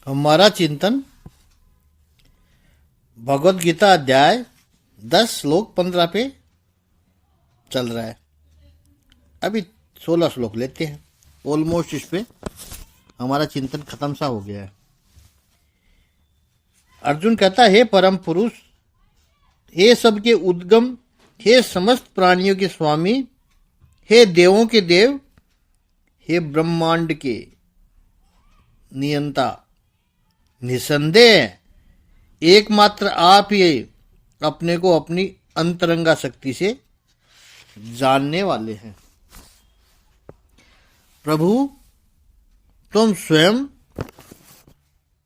हमारा चिंतन भगवत गीता अध्याय 10 श्लोक 15 पे चल रहा है। अभी 16 श्लोक लेते हैं। ऑलमोस्ट इस पे हमारा चिंतन खत्म सा हो गया है। अर्जुन कहता है, हे परम पुरुष, हे सबके उद्गम, हे समस्त प्राणियों के स्वामी, हे देवों के देव, हे ब्रह्मांड के नियंता, निसंदेह एकमात्र आप ही अपने को अपनी अंतरंगा शक्ति से जानने वाले हैं। प्रभु, तुम स्वयं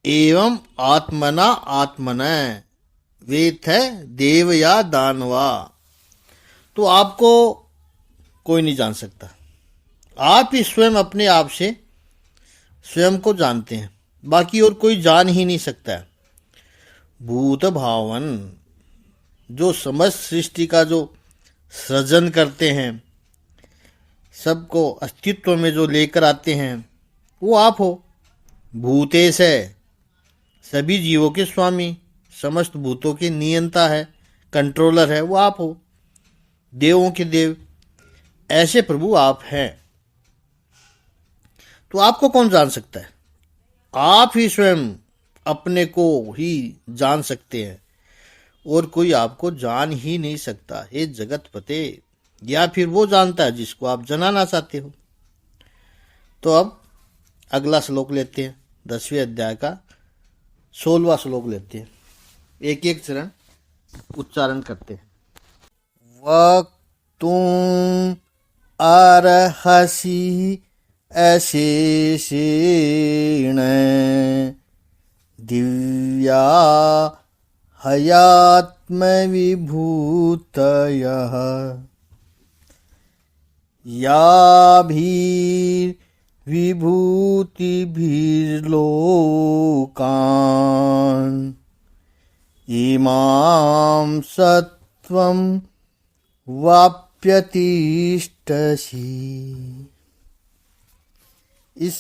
एवं आत्मना आत्मनः वेद है देव या दानवा। तो आपको कोई नहीं जान सकता। आप ही स्वयं अपने आप से स्वयं को जानते हैं, बाकी और कोई जान ही नहीं सकता है। भूत भावन, जो समस्त सृष्टि का जो सृजन करते हैं, सबको अस्तित्व में जो लेकर आते हैं, वो आप हो। भूतेश है, सभी जीवों के स्वामी, समस्त भूतों के नियंता है, कंट्रोलर है, वो आप हो। देवों के देव, ऐसे प्रभु आप हैं। तो आपको कौन जान सकता है? आप ही स्वयं अपने को ही जान सकते हैं और कोई आपको जान ही नहीं सकता। हे जगतपते, या फिर वो जानता है जिसको आप जानना चाहते हो। तो अब अगला श्लोक लेते हैं, 10वें अध्याय का 16वां श्लोक लेते हैं। एक एक चरण उच्चारण करते हैं। वक्तुम अर्हसि अशेषेण दिव्या हयात्मविभूतयः याभिर्विभूतिभिर्लोकान् इमां सत्वं वाप्यतिष्ठसि। इस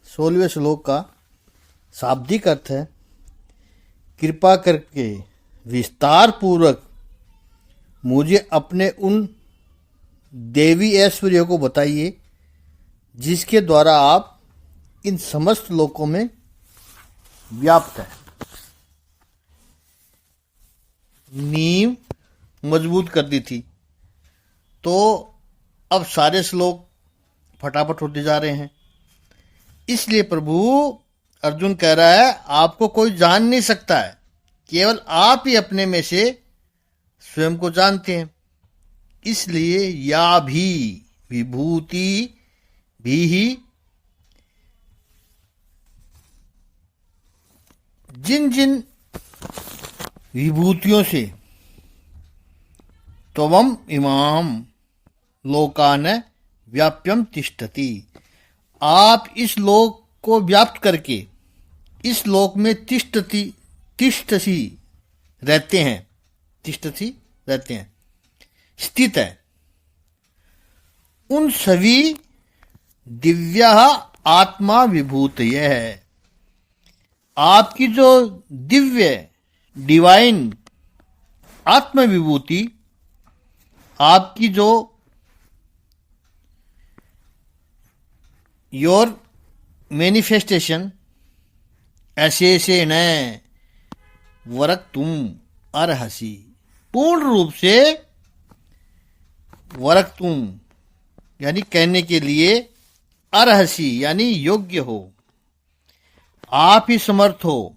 16वें श्लोक का शाब्दिक अर्थ है, कृपा करके विस्तार पूर्वक मुझे अपने उन देवी ऐश्वर्यों को बताइए जिसके द्वारा आप इन समस्त लोकों में व्याप्त है। नींव मजबूत कर दी थी, तो अब सारे श्लोक फटाफट होते जा रहे हैं। इसलिए प्रभु, अर्जुन कह रहा है, आपको कोई जान नहीं सकता है, केवल आप ही अपने में से स्वयं को जानते हैं। इसलिए या भी विभूति भी ही, जिन जिन विभूतियों से त्वम इमाम लोकान व्याप्यम तिष्ठति, आप इस लोक को व्याप्त करके इस लोक में तिष्ठसी रहते हैं, स्थित है। उन सभी दिव्या आत्मा विभूत यह है, आपकी जो दिव्य डिवाइन आत्म विभूति, आपकी जो योर मैनिफेस्टेशन अशेषेण वरक्तुम अर्हसि, पूर्ण रूप से वरक्तुम यानी कहने के लिए, अर्हसि यानी योग्य हो, आप ही समर्थ हो।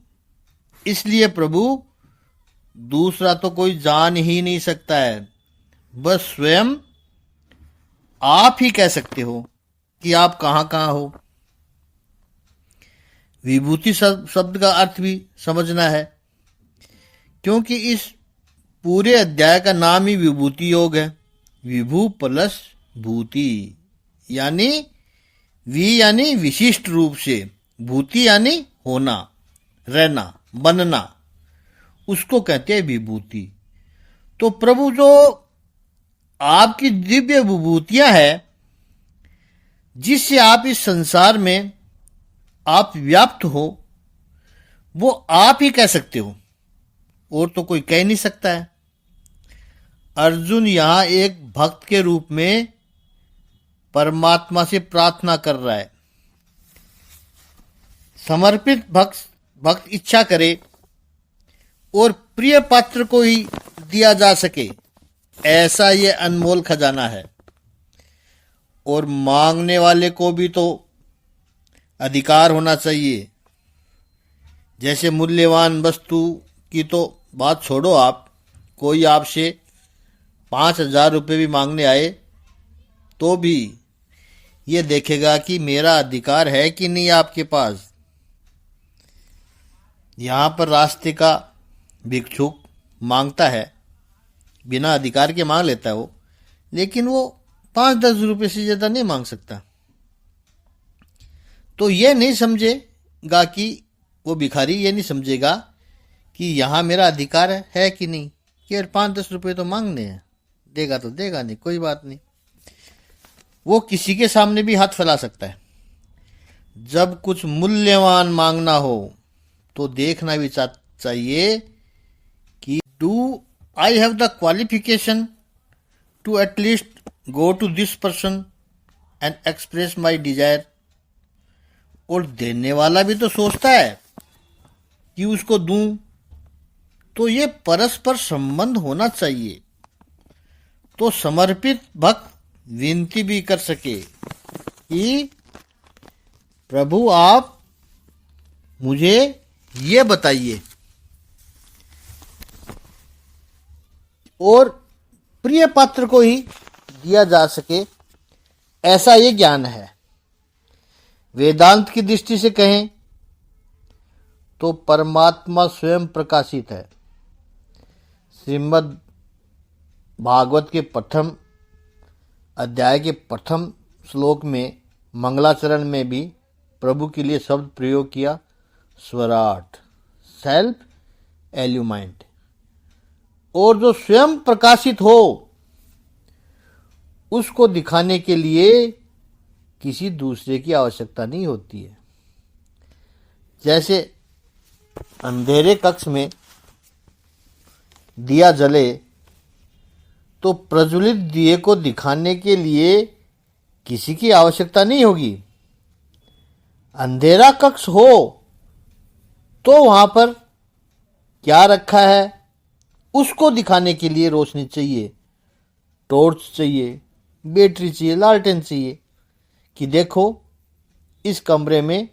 इसलिए प्रभु, दूसरा तो कोई जान ही नहीं सकता है, बस स्वयं आप ही कह सकते हो कि आप कहां कहां हो। विभूति शब्द का अर्थ भी समझना है, क्योंकि इस पूरे अध्याय का नाम ही विभूति योग है। विभू प्लस भूति, यानी वि यानी विशिष्ट रूप से, भूति यानी होना, रहना, बनना, उसको कहते हैं विभूति। तो प्रभु, जो आपकी दिव्य विभूतियां हैं, जिससे आप इस संसार में आप व्याप्त हो, वो आप ही कह सकते हो, और तो कोई कह नहीं सकता है। अर्जुन यहां एक भक्त के रूप में परमात्मा से प्रार्थना कर रहा है। समर्पित भक्त इच्छा करे और प्रिय पात्र को ही दिया जा सके, ऐसा ये अनमोल खजाना है। और मांगने वाले को भी तो अधिकार होना चाहिए। जैसे मूल्यवान वस्तु की तो बात छोड़ो, आप कोई आपसे 5,000 रुपये भी मांगने आए तो भी ये देखेगा कि मेरा अधिकार है कि नहीं आपके पास। यहाँ पर रास्ते का भिक्षुक मांगता है, बिना अधिकार के मांग लेता है वो, लेकिन वो 5-10 रुपये से ज़्यादा नहीं मांग सकता। तो ये नहीं समझेगा कि वो भिखारी ये नहीं समझेगा कि यहाँ मेरा अधिकार है कि नहीं, कि यार 5-10 रुपये तो मांगने हैं, देगा तो देगा, नहीं कोई बात नहीं। वो किसी के सामने भी हाथ फैला सकता है। जब कुछ मूल्यवान मांगना हो तो देखना भी चाहिए कि do I have the qualification to at least go to this person and express my desire. और देने वाला भी तो सोचता है कि उसको दूं, तो ये परस्पर संबंध होना चाहिए। तो समर्पित भक्त विनती भी कर सके कि प्रभु आप मुझे ये बताइए, और प्रिय पात्र को ही दिया जा सके, ऐसा ये ज्ञान है। वेदांत की दृष्टि से कहें तो परमात्मा स्वयं प्रकाशित है। श्रीमद् भागवत के प्रथम अध्याय के प्रथम श्लोक में मंगलाचरण में भी प्रभु के लिए शब्द प्रयोग किया, स्वराट, सेल्फ एल्यूमाइंड। और जो स्वयं प्रकाशित हो उसको दिखाने के लिए किसी दूसरे की आवश्यकता नहीं होती है। जैसे अंधेरे कक्ष में दिया जले तो प्रज्वलित दिए को दिखाने के लिए किसी की आवश्यकता नहीं होगी। अंधेरा कक्ष हो तो वहां पर क्या रखा है उसको दिखाने के लिए रोशनी चाहिए, टॉर्च चाहिए, बैटरी चाहिए, लालटेन चाहिए, कि देखो इस कमरे में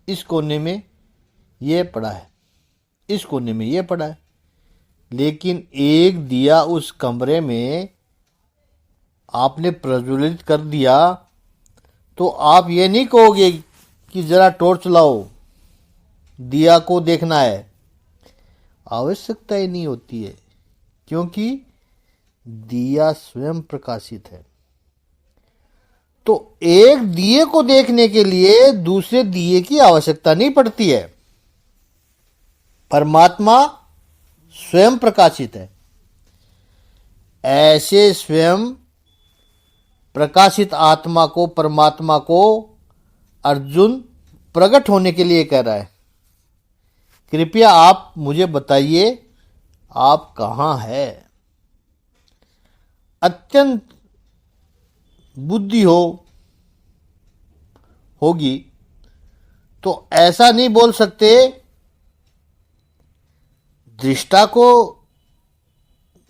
इस कोने में ये पड़ा है, इस कोने में ये पड़ा है। लेकिन एक दिया उस कमरे में आपने प्रज्वलित कर दिया तो आप ये नहीं कहोगे कि जरा टॉर्च लाओ, दिया को देखना है। आवश्यकता ही नहीं होती है, क्योंकि दिया स्वयं प्रकाशित है। तो एक दिए को देखने के लिए दूसरे दिए की आवश्यकता नहीं पड़ती है। परमात्मा स्वयं प्रकाशित है। ऐसे स्वयं प्रकाशित आत्मा को, परमात्मा को अर्जुन प्रकट होने के लिए कह रहा है, कृपया आप मुझे बताइए आप कहां है। अत्यंत बुद्धि होगी तो ऐसा नहीं बोल सकते, दृष्टा को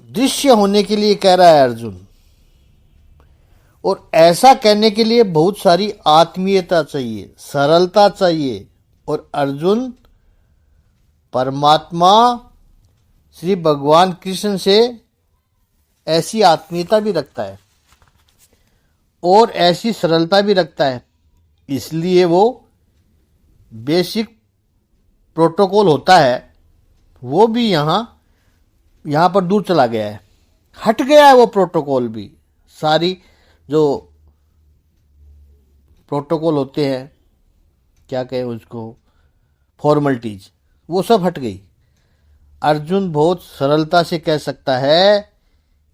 दृश्य होने के लिए कह रहा है अर्जुन। और ऐसा कहने के लिए बहुत सारी आत्मीयता चाहिए, सरलता चाहिए। और अर्जुन परमात्मा श्री भगवान कृष्ण से ऐसी आत्मीयता भी रखता है और ऐसी सरलता भी रखता है। इसलिए वो बेसिक प्रोटोकॉल होता है वो भी यहाँ पर दूर चला गया है, हट गया है वो प्रोटोकॉल भी। सारी जो प्रोटोकॉल होते हैं, क्या कहें उसको, फॉर्मलिटीज, वो सब हट गई। अर्जुन बहुत सरलता से कह सकता है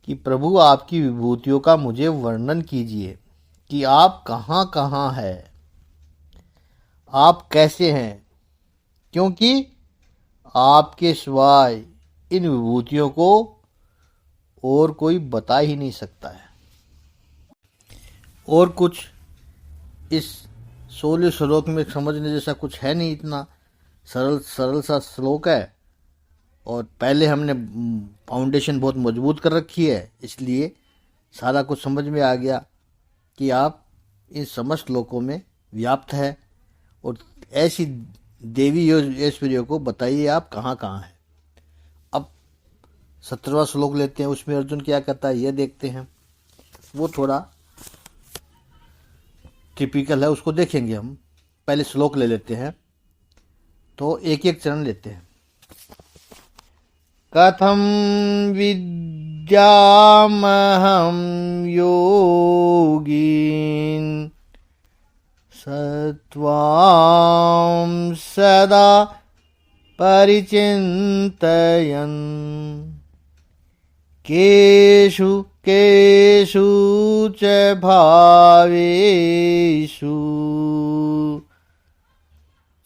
कि प्रभु आपकी विभूतियों का मुझे वर्णन कीजिए कि आप कहाँ कहाँ है, आप कैसे हैं। क्योंकि आपके सिवाय इन विभूतियों को और कोई बता ही नहीं सकता है। और कुछ इस 16 श्लोक में समझने जैसा कुछ है नहीं, इतना सरल सरल सा श्लोक है और पहले हमने फाउंडेशन बहुत मजबूत कर रखी है, इसलिए सारा कुछ समझ में आ गया कि आप इन समस्त श्लोकों में व्याप्त है और ऐसी देवी ऐश्वर्यों को बताइए आप कहाँ कहाँ है। अब 17वां श्लोक लेते हैं, उसमें अर्जुन क्या कहता है ये देखते हैं। वो थोड़ा टिपिकल है, उसको देखेंगे हम। पहले श्लोक ले लेते हैं, तो एक एक चरण लेते हैं। कथम विद्यामहं योगीन सत्वां सदा परिचिन्तयन् केषु केषु च भावेषु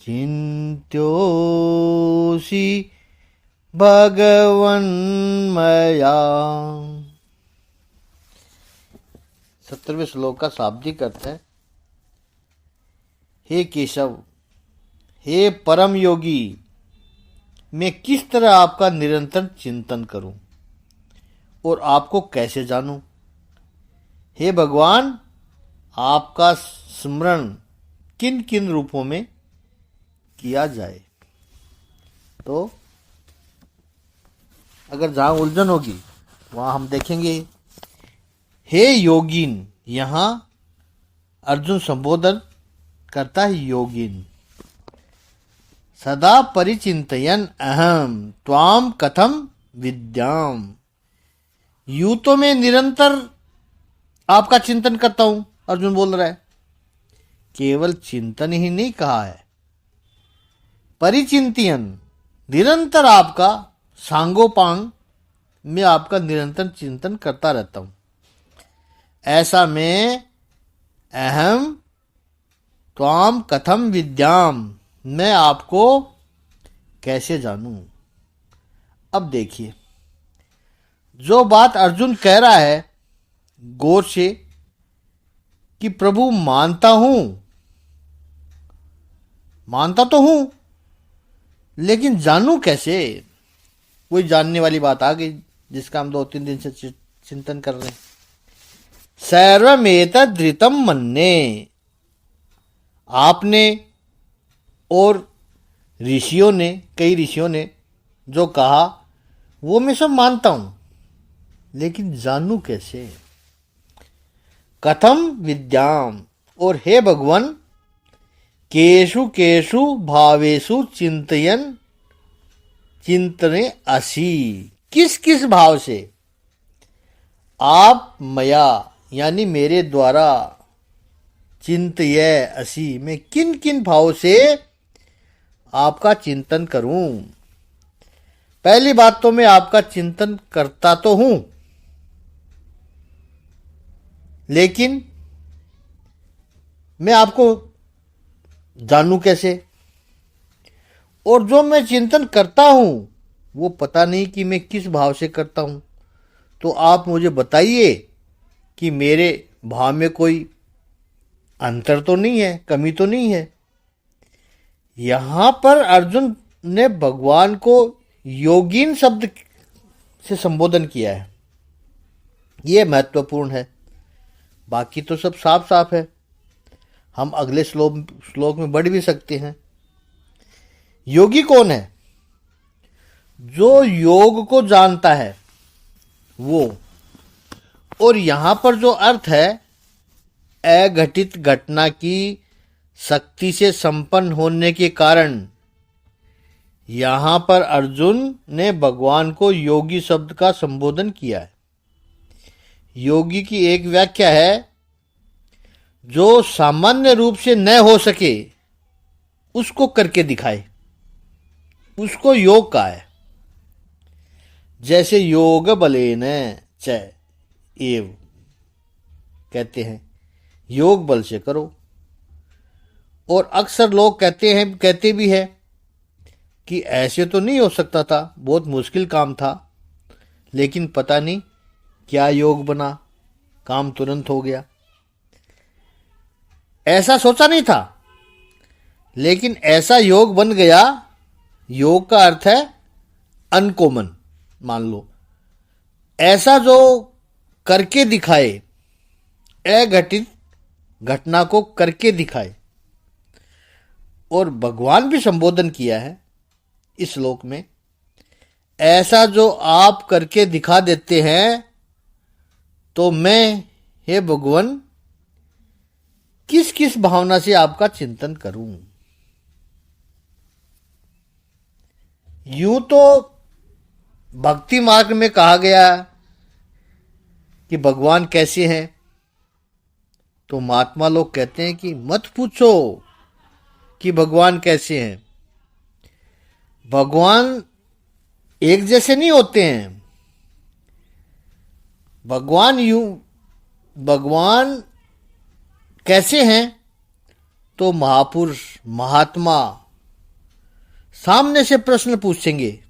चिन्त्योऽसि भगवन्मया। 17वें श्लोक का शाब्दिक अर्थ है, हे केशव, हे परम योगी, मैं किस तरह आपका निरंतर चिंतन करूं और आपको कैसे जानूं। हे भगवान, आपका स्मरण किन किन रूपों में किया जाए। तो अगर जहां उलझन होगी वहां हम देखेंगे। हे योगीन, यहां अर्जुन संबोधन करता है योगीन। सदा परिचिंतयन अहम त्वाम कथम विद्याम। यूं तो मैं निरंतर आपका चिंतन करता हूं, अर्जुन बोल रहा है। केवल चिंतन ही नहीं कहा है, परिचिंतयन, निरंतर आपका सांगोपांग में आपका निरंतर चिंतन करता रहता हूं। ऐसा मैं अहम त्वाम कथम विद्याम, मैं आपको कैसे जानूं। अब देखिए, जो बात अर्जुन कह रहा है गौर से कि प्रभु मानता तो हूं, लेकिन जानूं कैसे। कोई जानने वाली बात आ गई जिसका हम 2-3 दिन से चिंतन कर रहे हैं। सर्वमेतद्ऋतं मन्ये, आपने और ऋषियों ने, कई ऋषियों ने जो कहा वो मैं सब मानता हूं, लेकिन जानूं कैसे। कथम विद्याम, और हे भगवान, केषु केषु भावेषु चिंतने असि, किस किस भाव से आप मया यानी मेरे द्वारा चिंतय असि, मैं किन किन भाव से आपका चिंतन करूं। पहली बात तो मैं आपका चिंतन करता तो हूं, लेकिन मैं आपको जानूं कैसे। और जो मैं चिंतन करता हूं वो पता नहीं कि मैं किस भाव से करता हूं। तो आप मुझे बताइए कि मेरे भाव में कोई अंतर तो नहीं है, कमी तो नहीं है। यहां पर अर्जुन ने भगवान को योगीन शब्द से संबोधन किया है, यह महत्वपूर्ण है। बाकी तो सब साफ साफ है, हम अगले श्लोक में बढ़ भी सकते हैं। योगी कौन है? जो योग को जानता है वो। और यहां पर जो अर्थ है, अघटित घटना की शक्ति से संपन्न होने के कारण, यहां पर अर्जुन ने भगवान को योगी शब्द का संबोधन किया है। योगी की एक व्याख्या है, जो सामान्य रूप से न हो सके उसको करके दिखाए, उसको योग का है। जैसे योग बलेन च एव, कहते हैं योग बल से करो। और अक्सर लोग कहते भी है कि ऐसे तो नहीं हो सकता था, बहुत मुश्किल काम था, लेकिन पता नहीं क्या योग बना, काम तुरंत हो गया। ऐसा सोचा नहीं था, लेकिन ऐसा योग बन गया। योग का अर्थ है अनकॉमन। मान लो ऐसा जो करके दिखाए, अघटित घटना को करके दिखाए। और भगवान भी संबोधन किया है इस श्लोक में, ऐसा जो आप करके दिखा देते हैं तो मैं, हे भगवान, किस किस भावना से आपका चिंतन करूं। यूं तो भक्ति मार्ग में कहा गया कि भगवान कैसे हैं, तो महात्मा लोग कहते हैं कि मत पूछो कि भगवान कैसे हैं। भगवान एक जैसे नहीं होते हैं। भगवान कैसे हैं, तो महापुरुष महात्मा सामने से प्रश्न पूछेंगे।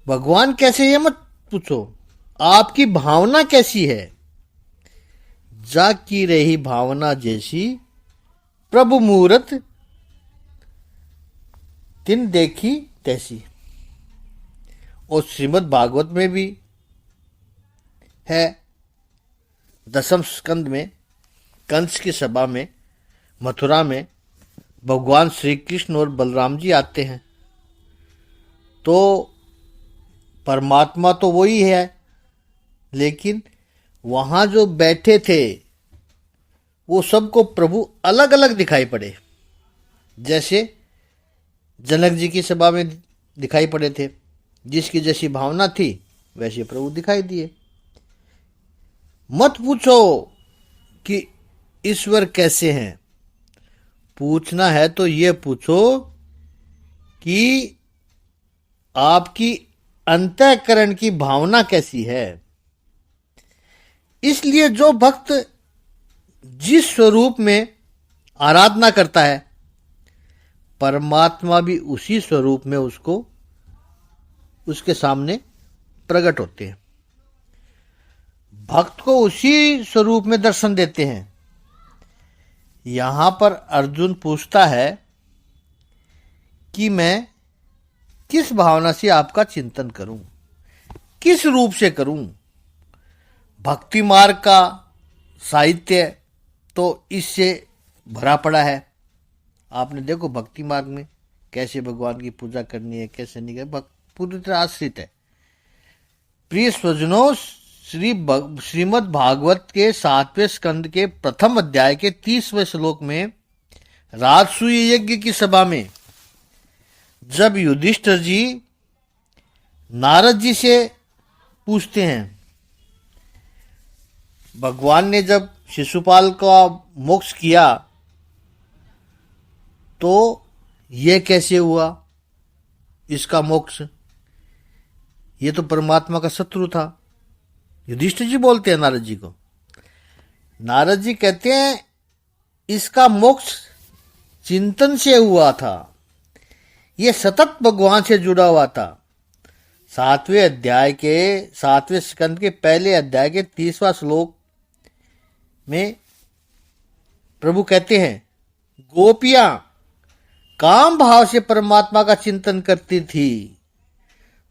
भगवान कैसे ये मत पूछो, आपकी भावना कैसी है। जाकी रही भावना जैसी, प्रभु मूरत तिन देखी तैसी। और श्रीमद् भागवत में भी है, दसम स्कंद में, कंस की सभा में मथुरा में भगवान श्री कृष्ण और बलराम जी आते हैं। तो परमात्मा तो वही है, लेकिन वहां जो बैठे थे वो सबको प्रभु अलग अलग दिखाई पड़े। जैसे जनक जी की सभा में दिखाई पड़े थे, जिसकी जैसी भावना थी वैसे प्रभु दिखाई दिए। मत पूछो कि ईश्वर कैसे हैं, पूछना है तो ये पूछो कि आपकी अंतःकरण की भावना कैसी है। इसलिए जो भक्त जिस स्वरूप में आराधना करता है, परमात्मा भी उसी स्वरूप में उसके सामने प्रकट होते हैं। भक्त को उसी स्वरूप में दर्शन देते हैं। यहां पर अर्जुन पूछता है कि मैं किस भावना से आपका चिंतन करूं, किस रूप से करूं। भक्ति मार्ग का साहित्य तो इससे भरा पड़ा है। आपने देखो भक्ति मार्ग में कैसे भगवान की पूजा करनी है, कैसे नहीं करनी, पूरी तरह आश्रित है। प्रिय स्वजनों, श्रीमद् भागवत के 7वें स्कंद के प्रथम अध्याय के 30वें श्लोक में राजसूय यज्ञ की सभा में जब युधिष्ठिर जी नारद जी से पूछते हैं, भगवान ने जब शिशुपाल का मोक्ष किया तो ये कैसे हुआ, इसका मोक्ष, ये तो परमात्मा का शत्रु था। युधिष्ठिर जी बोलते हैं नारद जी को। नारद जी कहते हैं इसका मोक्ष चिंतन से हुआ था, ये सतत भगवान से जुड़ा हुआ था। 7वें अध्याय के 7वें स्कंद के पहले अध्याय के 30वां श्लोक में प्रभु कहते हैं, गोपियां काम भाव से परमात्मा का चिंतन करती थी,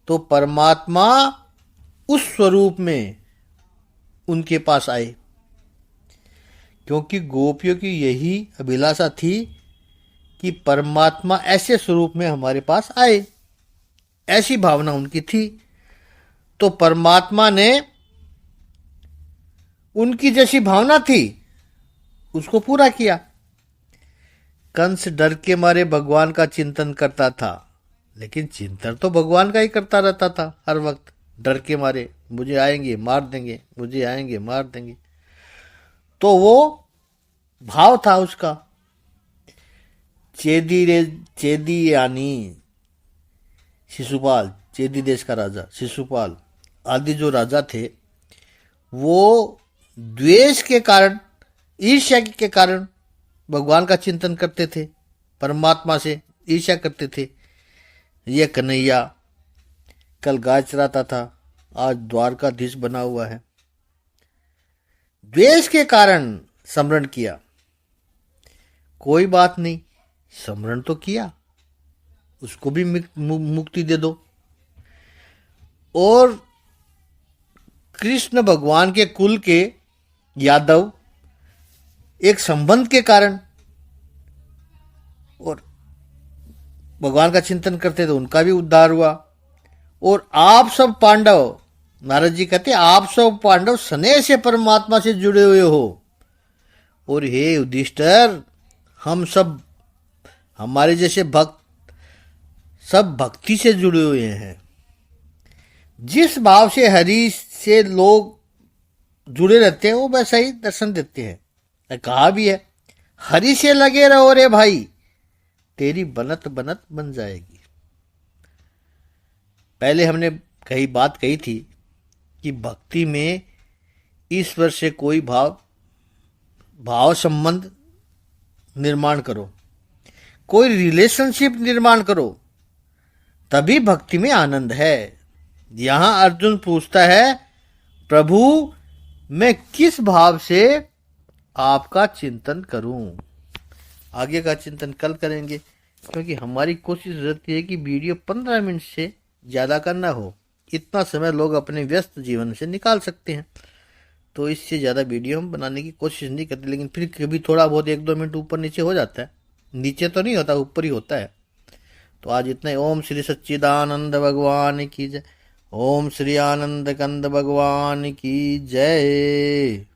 तो परमात्मा उस स्वरूप में उनके पास आए। क्योंकि गोपियों की यही अभिलाषा थी कि परमात्मा ऐसे स्वरूप में हमारे पास आए, ऐसी भावना उनकी थी। तो परमात्मा ने उनकी जैसी भावना थी उसको पूरा किया। कंस डर के मारे भगवान का चिंतन करता था, लेकिन चिंतन तो भगवान का ही करता रहता था हर वक्त, डर के मारे, मुझे आएंगे मार देंगे, मुझे आएंगे मार देंगे। तो वो भाव था उसका। चेदी यानी शिशुपाल, चेदी देश का राजा शिशुपाल आदि जो राजा थे, वो द्वेष के कारण, ईर्ष्या के कारण भगवान का चिंतन करते थे, परमात्मा से ईर्ष्या करते थे। ये कन्हैया कल गाय चराता था, आज द्वारकाधीश बना हुआ है। द्वेष के कारण स्मरण किया, कोई बात नहीं, स्मरण तो किया, उसको भी मुक्ति दे दो। और कृष्ण भगवान के कुल के यादव एक संबंध के कारण और भगवान का चिंतन करते तो उनका भी उद्धार हुआ। और आप सब पांडव, नारद जी कहते आप सब पांडव स्नेह से परमात्मा से जुड़े हुए हो। और हे युधिष्ठिर, हम सब, हमारे जैसे भक्त सब भक्ति से जुड़े हुए हैं। जिस भाव से हरि से लोग जुड़े रहते हैं वो वैसा ही दर्शन देते हैं। कहा भी है, हरि से लगे रहो रे भाई, तेरी बनत बनत बन जाएगी। पहले हमने बात कही थी कि भक्ति में ईश्वर से कोई भाव संबंध निर्माण करो, कोई रिलेशनशिप निर्माण करो, तभी भक्ति में आनंद है। यहां अर्जुन पूछता है, प्रभु मैं किस भाव से आपका चिंतन करूं? आगे का चिंतन कल करेंगे, क्योंकि हमारी कोशिश रहती है कि वीडियो 15 मिनट से ज़्यादा का ना हो। इतना समय लोग अपने व्यस्त जीवन से निकाल सकते हैं, तो इससे ज़्यादा वीडियो हम बनाने की कोशिश नहीं करते। लेकिन फिर कभी थोड़ा बहुत 1-2 मिनट ऊपर नीचे हो जाता है, नीचे तो नहीं होता, ऊपर ही होता है। तो आज इतना ही। ओम श्री सच्चिदानंद भगवान की जय। ओम श्री आनंद कंद भगवान की जय।